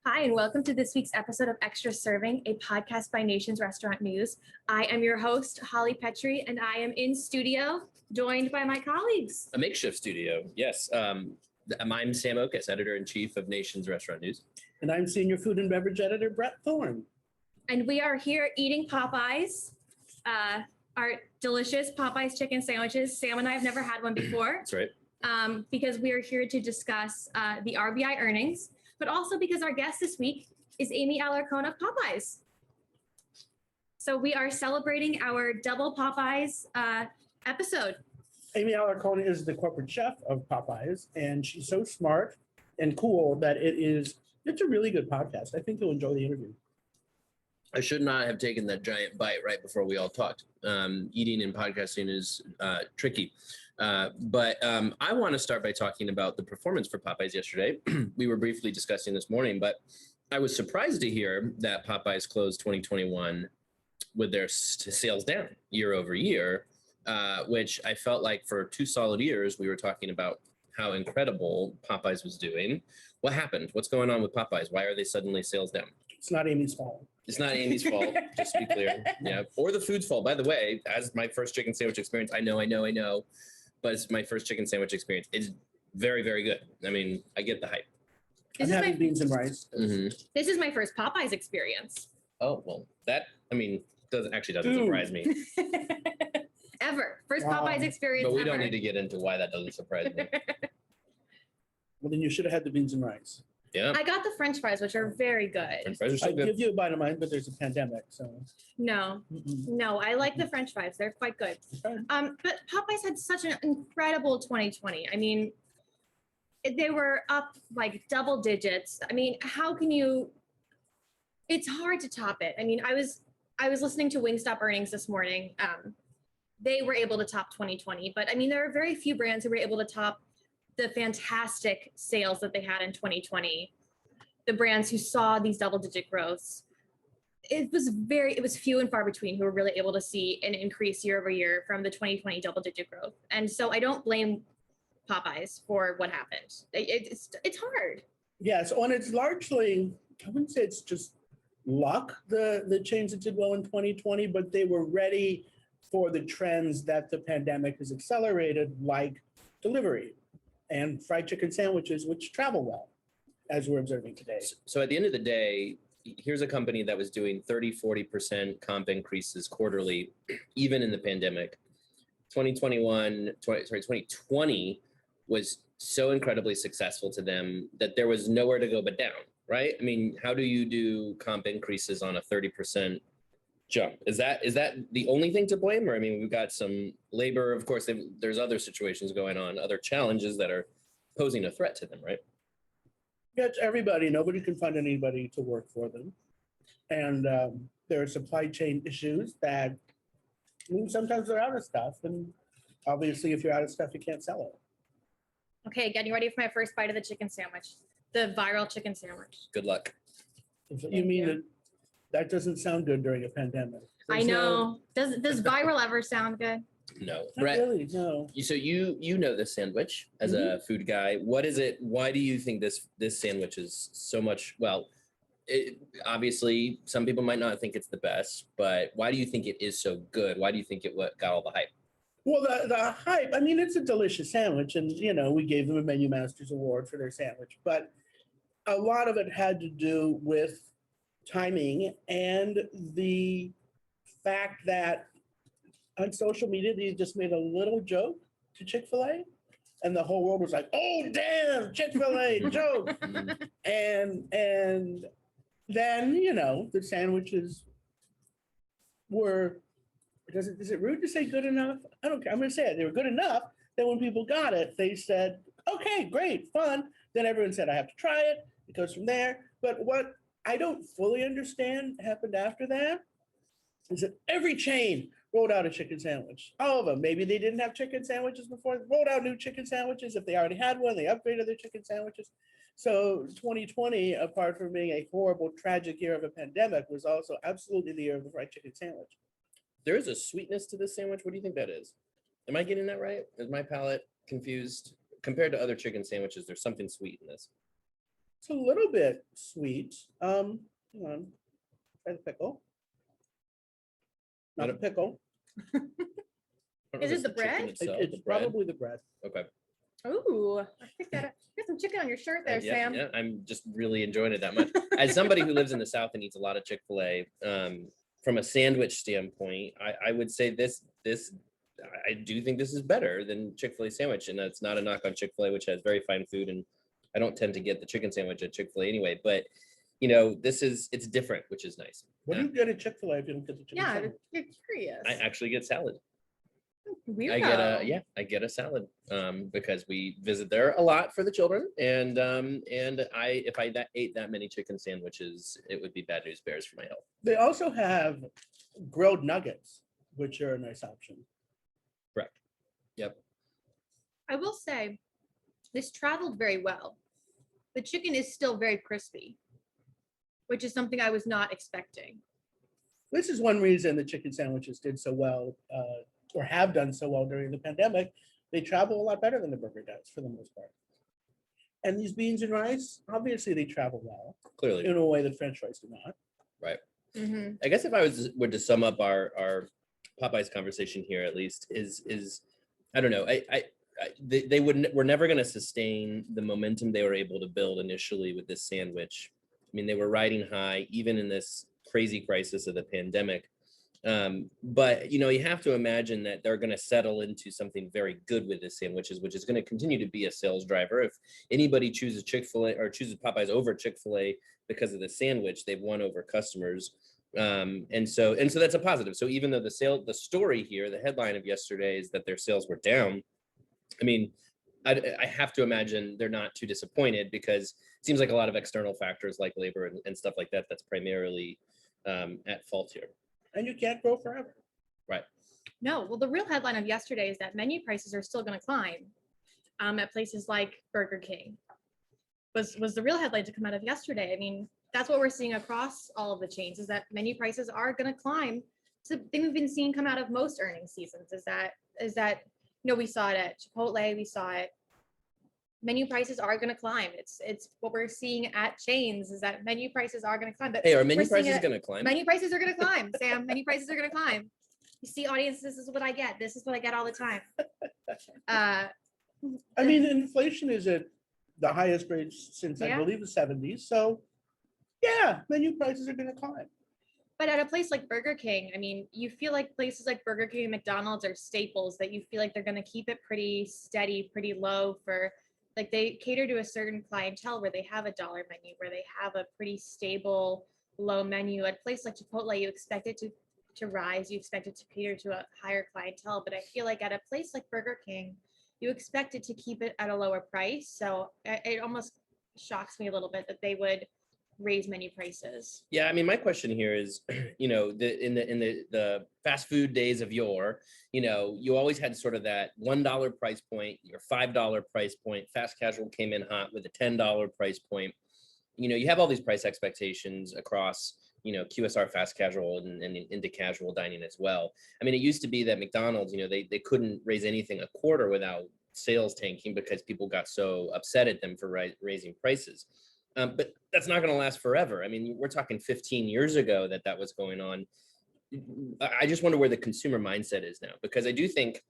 Hi, and welcome to this week's episode of Extra Serving, a podcast by Nations Restaurant News. I am your host, Holly Petrie, and I am in studio, joined by my colleagues. A makeshift studio, yes. I'm Sam Okus, editor-in-chief of Nations Restaurant News. And I'm senior food and beverage editor, Brett Thorne. And we are here eating Popeyes, our delicious Popeyes chicken sandwiches. Sam and I have never had one before. That's right. Because we are here to discuss the RBI earnings, but also because our guest this week is Amy Alarcon of Popeyes. So we are celebrating our double Popeyes episode. Amy Alarcon is the corporate chef of Popeyes, and she's so smart and cool that it's a really good podcast. I think you'll enjoy the interview. I should not have taken that giant bite right before we all talked. Eating and podcasting is tricky. But I want to start by talking about the performance for Popeyes yesterday. We were briefly discussing this morning, but I was surprised to hear that Popeyes closed 2021 with their sales down year over year, which I felt like for 2 solid years, we were talking about how incredible Popeyes was doing. What happened? What's going on with Popeyes? Why are they suddenly sales down? It's not Amy's fault. It's not Amy's fault, just to be clear. Yeah, or the food's fault. By the way, as my first chicken sandwich experience, I know, but it's my first chicken sandwich experience. It's very, very good. I mean, I get the hype. I'm having beans and rice. Mm-hmm. This is my first Popeyes experience. Oh, well, that, I mean, doesn't surprise me. Ever. First Wow. Popeyes experience But we ever. don't need to get into why that doesn't surprise me. Well, then you should have had the beans and rice. Yeah. I got the French fries, which are very French good. fries are so I'd good. give you a bite of mine, but there's a pandemic, so. No, I like the French fries. They're quite good. Okay. But Popeyes had such an incredible 2020. I mean, they were up like double digits. I mean, how can you? It's hard to top it. I mean, I was listening to Wingstop earnings this morning. They were able to top 2020, but I mean, there are very few brands who were able to top the fantastic sales that they had in 2020. The brands who saw these double-digit growths. It was few and far between who were really able to see an increase year over year from the 2020 double-digit growth. And so I don't blame Popeyes for what happened. It's hard. Yes, and it's largely, I wouldn't say it's just luck, the chains that did well in 2020, but they were ready for the trends that the pandemic has accelerated, like delivery and fried chicken sandwiches, which travel well, as we're observing today. So at the end of the day, here's a company that was doing 30-40% comp increases quarterly, even in the pandemic. 2020 was so incredibly successful to them that there was nowhere to go but down, right? I mean, how do you do comp increases on a 30% jump? Is that the only thing to blame? Or, I mean, we've got some labor, of course, there's other situations going on, other challenges that are posing a threat to them, right? Yeah, it's everybody. Nobody can find anybody to work for them. And there are supply chain issues that sometimes they're out of stuff. And obviously, if you're out of stuff, you can't sell it. Okay, getting ready for my first bite of the chicken sandwich, the viral chicken sandwich. Good luck. You mean that doesn't sound good during a pandemic? I know. Does viral ever sound good? No. Not Brett, really, no. so you know this sandwich as a food guy. What is it? Why do you think this sandwich is so much? Well, obviously, some people might not think it's the best, but why do you think it is so good? Why do you think it got all the hype? Well, the hype, I mean, it's a delicious sandwich. And, we gave them a Menu Masters Award for their sandwich. But a lot of it had to do with timing and the fact that on social media, they just made a little joke to Chick-fil-A. And the whole world was like, oh, damn, Chick-fil-A joke. And then, the sandwiches were, is it rude to say good enough? I don't care. I'm going to say it. They were good enough that when people got it, they said, okay, great, fun. Then everyone said, I have to try it. It goes from there. But what I don't fully understand happened after that is that every chain rolled out a chicken sandwich. All of them. Maybe they didn't have chicken sandwiches before. They rolled out new chicken sandwiches. If they already had one, they upgraded their chicken sandwiches. So 2020, apart from being a horrible, tragic year of a pandemic, was also absolutely the year of the fried chicken sandwich. There is a sweetness to this sandwich. What do you think that is? Am I getting that right? Is my palate confused? Compared to other chicken sandwiches, there's something sweet in this. It's a little bit sweet. Hang on. Try the pickle. Not the pickle. I don't know Is if it it's the the chicken bread? itself, It's the bread. probably the bread. Okay. Ooh, I picked that up. You got some chicken on your shirt there, Yeah, Sam. yeah, I'm just really enjoying it that much. As somebody who lives in the South and eats a lot of Chick-fil-A, from a sandwich standpoint, I would say I do think this is better than Chick-fil-A sandwich, and that's not a knock on Chick-fil-A, which has very fine food, and I don't tend to get the chicken sandwich at Chick-fil-A anyway, but it's different, which is nice. What do you get at Chick-fil-A if you don't get the chicken Yeah, sandwich? you're curious. I actually get salad. Weirdo. I get a salad because we visit there a lot for the children, and if I ate that many chicken sandwiches, it would be bad news bears for my health. They also have grilled nuggets, which are a nice option. Correct. Yep. I will say, this traveled very well. The chicken is still very crispy, which is something I was not expecting. This is one reason the chicken sandwiches did so well, or have done so well during the pandemic. They travel a lot better than the burger does for the most part. And these beans and rice, obviously they travel well Clearly. in a way that French fries do not. Right. Mm-hmm. I guess if I were to sum up our Popeyes conversation here, at least is I don't know. They were never going to sustain the momentum they were able to build initially with this sandwich. I mean, they were riding high even in this crazy crisis of the pandemic. But you have to imagine that they're going to settle into something very good with this sandwiches, which is going to continue to be a sales driver. If anybody chooses Chick-fil-A or chooses Popeyes over Chick-fil-A because of the sandwich, they've won over customers. And so that's a positive. So even though the story here, the headline of yesterday is that their sales were down, I mean, I have to imagine they're not too disappointed, because it seems like a lot of external factors like labor and stuff like that, that's primarily at fault here. And you can't grow forever. Right. No, well, the real headline of yesterday is that menu prices are still going to climb at places like Burger King. Was the real headline to come out of yesterday. I mean, that's what we're seeing across all of the chains, is that menu prices are going to climb. It's the thing we've been seeing come out of most earnings seasons. Is that we saw it at Chipotle, we saw it. Menu prices are going to climb. It's what we're seeing at chains, is that menu prices are going to climb. But Hey, are menu we're seeing prices it- going to climb? Menu prices are going to climb, Sam. Menu prices are going to climb. You see, audience, this is what I get. This is what I get all the time. I mean, inflation is at the highest rate since I Yeah. believe the 70s. So yeah, menu prices are going to climb. But at a place like Burger King, I mean, you feel like places like Burger King and McDonald's are staples that you feel like they're going to keep it pretty steady, pretty low for, like, they cater to a certain clientele where they have a dollar menu, where they have a pretty stable low menu. At a place like Chipotle, you expect it to rise, you expect it to cater to a higher clientele. But I feel like at a place like Burger King, you expect it to keep it at a lower price. So it almost shocks me a little bit that they would raise menu prices. Yeah, I mean, my question here is, in the fast food days of yore, you always had sort of that $1 price point, your $5 price point. Fast casual came in hot with a $10 price point. You have all these price expectations across, QSR, fast casual, and into casual dining as well. I mean, it used to be that McDonald's, they couldn't raise anything a quarter without sales tanking because people got so upset at them for raising prices. But that's not going to last forever. I mean, we're talking 15 years ago that was going on. I just wonder where the consumer mindset is now, because I do think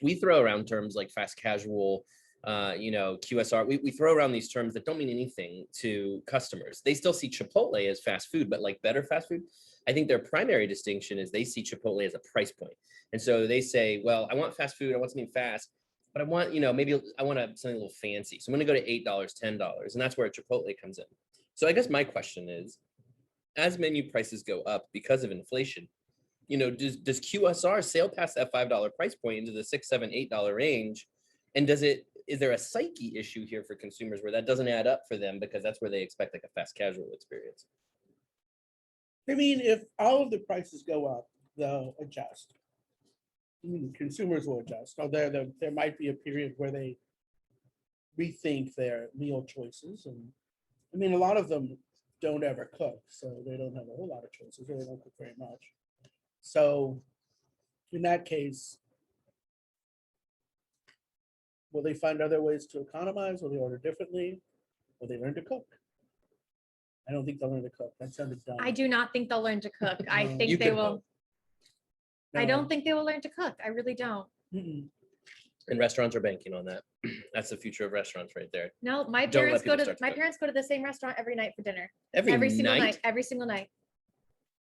we throw around terms like fast casual, QSR. We throw around these terms that don't mean anything to customers. They still see Chipotle as fast food, but like better fast food. I think their primary distinction is they see Chipotle as a price point. And so they say, well, I want fast food. I want something fast. But I want, maybe I want something a little fancy. So I'm going to go to $8, $10, and that's where Chipotle comes in. So I guess my question is, as menu prices go up because of inflation, does QSR sail past that $5 price point into the $6, $7, $8 range? And is there a psyche issue here for consumers where that doesn't add up for them because that's where they expect like a fast casual experience? I mean, if all of the prices go up, they'll adjust. Consumers will adjust. So there might be a period where they rethink their meal choices. And I mean, a lot of them don't ever cook, so they don't have a whole lot of choices, or they don't cook very much. So in that case, will they find other ways to economize? Will they order differently? Well, they learn to cook. I don't think they'll learn to cook. That sounded dumb. I do not think they'll learn to cook. I No. think You they can will. hope. I No. don't think they will learn to cook. I really don't. Mm-mm. And restaurants are banking on that. That's the future of restaurants right there. No, my Don't let parents go people to start to my cook. parents go to the same restaurant every night for dinner. Every Single night? night. Every single night.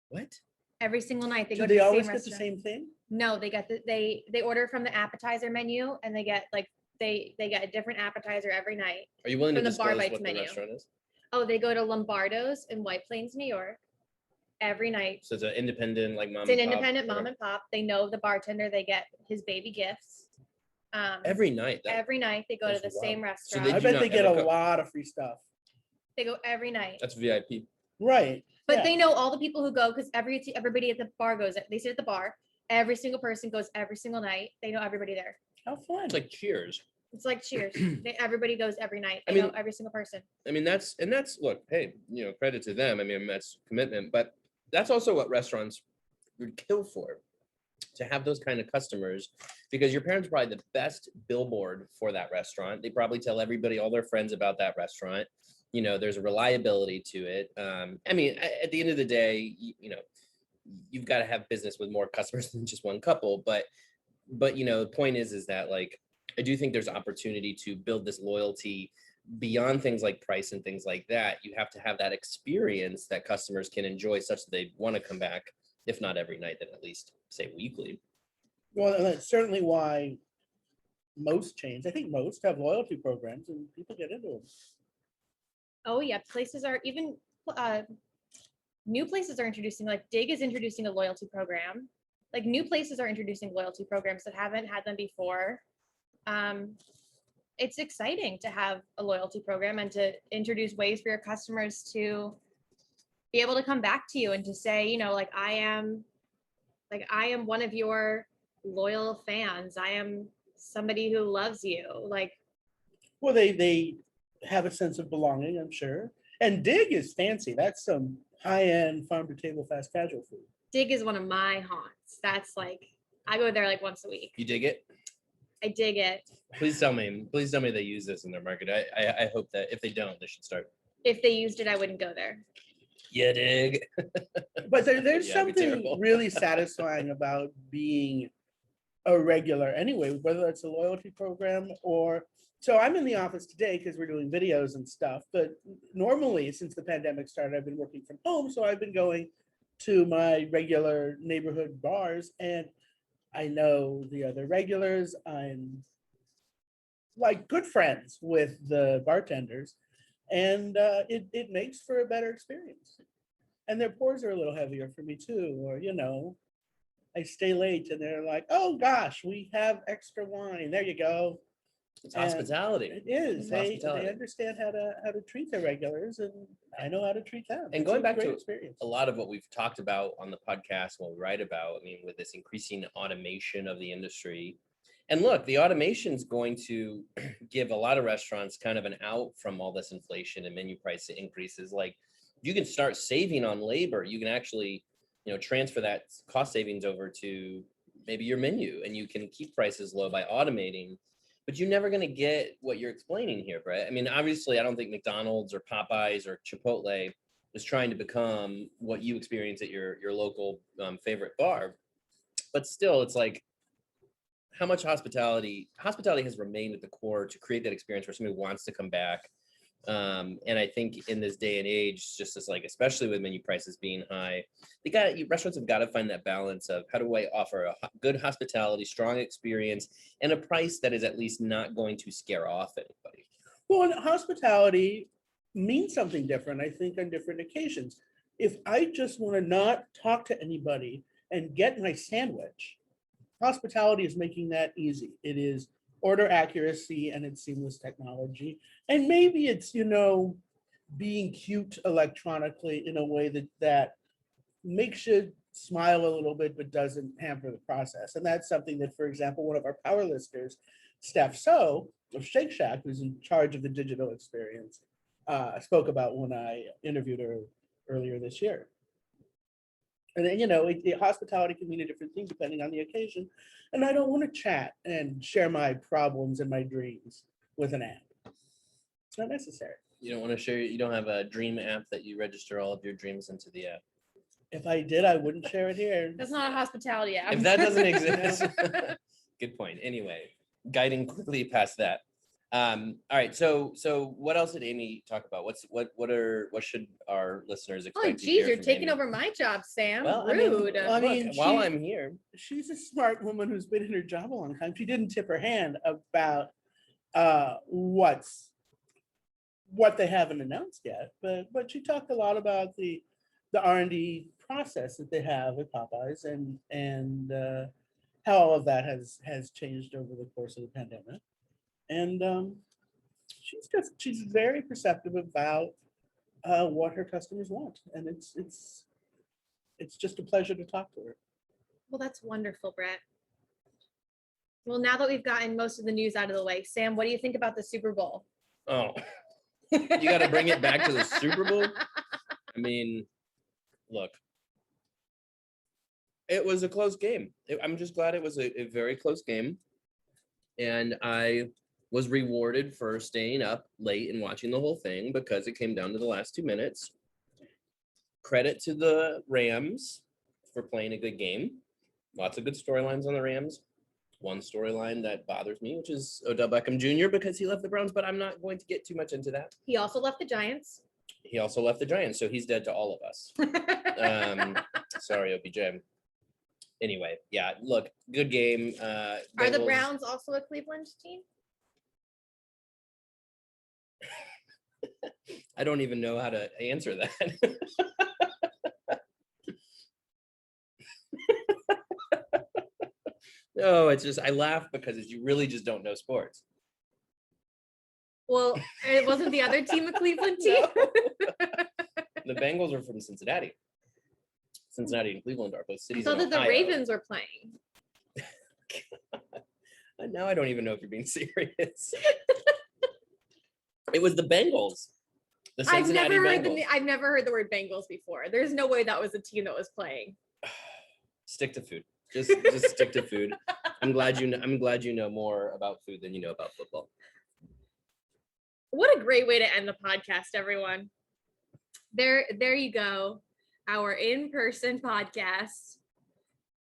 What? Every single night they Do go to they the always same get the restaurant. same thing? No, they get they order from the appetizer menu and they get like they get a different appetizer every night. Are you willing to From the Bar disclose Bites what the menu. restaurant is? Oh, they go to Lombardo's in White Plains, New York, every night. So it's an independent, like mom It's an and pop, independent mom whatever. and pop. They know the bartender. They get his baby gifts. Every night. Every night they go to the That's same wild. restaurant. They I do bet not they get a ever cook. lot of free stuff. They go every night. That's VIP. Right. But yeah. they know all the people who go because everybody at the bar goes. They sit at the bar. Every single person goes every single night. They know everybody there. How fun. It's like Cheers. It's like Cheers. Everybody goes every night. I They know mean- every single person. I mean, that's look, hey, credit to them. I mean, that's commitment, but that's also what restaurants would kill for, to have those kind of customers, because your parents are probably the best billboard for that restaurant. They probably tell everybody, all their friends about that restaurant. There's a reliability to it. I mean, at the end of the day, you've got to have business with more customers than just one couple. But the point is that, like, I do think there's opportunity to build this loyalty beyond things like price and things like that. You have to have that experience that customers can enjoy such that they want to come back, if not every night, then at least say weekly. Well, and that's certainly why most chains, I think most have loyalty programs and people get into them. Oh yeah, places are even new places are introducing, like Dig is introducing a loyalty program. Like new places are introducing loyalty programs that haven't had them before. It's exciting to have a loyalty program and to introduce ways for your customers to be able to come back to you and to say, like I am one of your loyal fans. I am somebody who loves you. Like, Well, they have a sense of belonging, I'm sure. And Dig is fancy. That's some high-end farm to table fast casual food. Dig is one of my haunts. That's like, I go there like once a week. You dig it? I dig it. Please tell me they use this in their market. I hope that if they don't, they should start. If they used it, I wouldn't go there. Yeah, dig. But there's Yeah, it'd be something terrible. really satisfying about being a regular anyway, whether it's a loyalty program or, so I'm in the office today because we're doing videos and stuff, but normally since the pandemic started, I've been working from home. So I've been going to my regular neighborhood bars and I know the other regulars. I'm like good friends with the bartenders and it makes for a better experience. And their pours are a little heavier for me too, or, I stay late and they're like, oh gosh, we have extra wine. There you go. It's And hospitality. It is. It's They hospitality. understand how to treat their regulars and I know how to treat them. And It's going a back great to experience. a lot of what we've talked about on the podcast, what we write about, I mean, with this increasing automation of the industry. And look, the automation is going to give a lot of restaurants kind of an out from all this inflation and menu price increases. Like, you can start saving on labor. You can actually, transfer that cost savings over to maybe your menu, and you can keep prices low by automating. But you're never going to get what you're explaining here, Brett. I mean, obviously, I don't think McDonald's or Popeyes or Chipotle is trying to become what you experience at your local favorite bar. But still, it's like, how much hospitality has remained at the core to create that experience where somebody wants to come back. And I think in this day and age, just as like, especially with menu prices being high, restaurants have got to find that balance of how do I offer a good hospitality, strong experience, and a price that is at least not going to scare off anybody. Well, and hospitality means something different, I think, on different occasions. If I just want to not talk to anybody and get my sandwich, hospitality is making that easy. It is order accuracy and it's seamless technology. And maybe it's, being cute electronically in a way that makes you smile a little bit, but doesn't hamper the process. And that's something that, for example, one of our power listers, Steph So of Shake Shack, who's in charge of the digital experience, spoke about when I interviewed her earlier this year. And then, hospitality can mean a different thing depending on the occasion. And I don't want to chat and share my problems and my dreams with an app. It's not necessary. You don't want to share. You don't have a dream app that you register all of your dreams into the app. If I did, I wouldn't share it here. That's not a hospitality app. If that doesn't exist, good point. Anyway, guiding quickly past that. All right. So what else did Amy talk about? What should our listeners expect? Oh, to geez, hear you're from taking Amy? over my job, Sam. Well, I mean, Rude. well, I mean, Look, while she- I'm here, She's a smart woman who's been in her job a long time. She didn't tip her hand about what they haven't announced yet, but she talked a lot about the R&D process that they have at Popeyes and how all of that has changed over the course of the pandemic. And she's very perceptive about what her customers want, and it's just a pleasure to talk to her. Well, that's wonderful, Brett. Well, now that we've gotten most of the news out of the way, Sam, what do you think about the Super Bowl? oh, you got to bring it back to the Super Bowl. I mean, look, it was a close game. I'm just glad it was a very close game, and I was rewarded for staying up late and watching the whole thing because it came down to the last 2 minutes. Credit to the Rams for playing a good game. Lots of good storylines on the Rams. One storyline that bothers me, which is Odell Beckham Jr. because he left the Browns, but I'm not going to get too much into that. He also left the Giants. He also left the Giants, so he's dead to all of us. Sorry, OBJ. Anyway, yeah, look, good game. Are the Bengals- Browns also a Cleveland team? I don't even know how to answer that. No, it's just I laugh because you really just don't know sports. Well, it wasn't the other team a Cleveland team. The Bengals are from Cincinnati. Cincinnati and Cleveland are both cities. So in that the Ohio. Ravens were playing. And now I don't even know if you're being serious. It was the Bengals. The I've Cincinnati never heard Bengals. I've never heard the word Bengals before. There's no way that was a team that was playing. Stick to food. Just stick to food. I'm glad you know more about food than you know about football. What a great way to end the podcast, everyone. There you go. Our in-person podcast.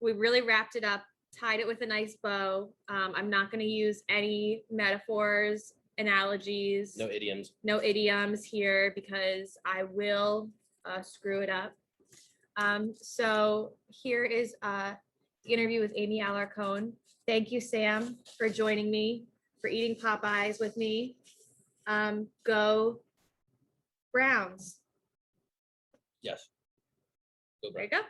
We really wrapped it up, tied it with a nice bow. I'm not going to use any metaphors, analogies, No idioms. here because I will screw it up. So here is the interview with Amy Alarcon. Thank you, Sam, for joining me, for eating Popeyes with me. Go Browns. Yes. Go There Browns. you go.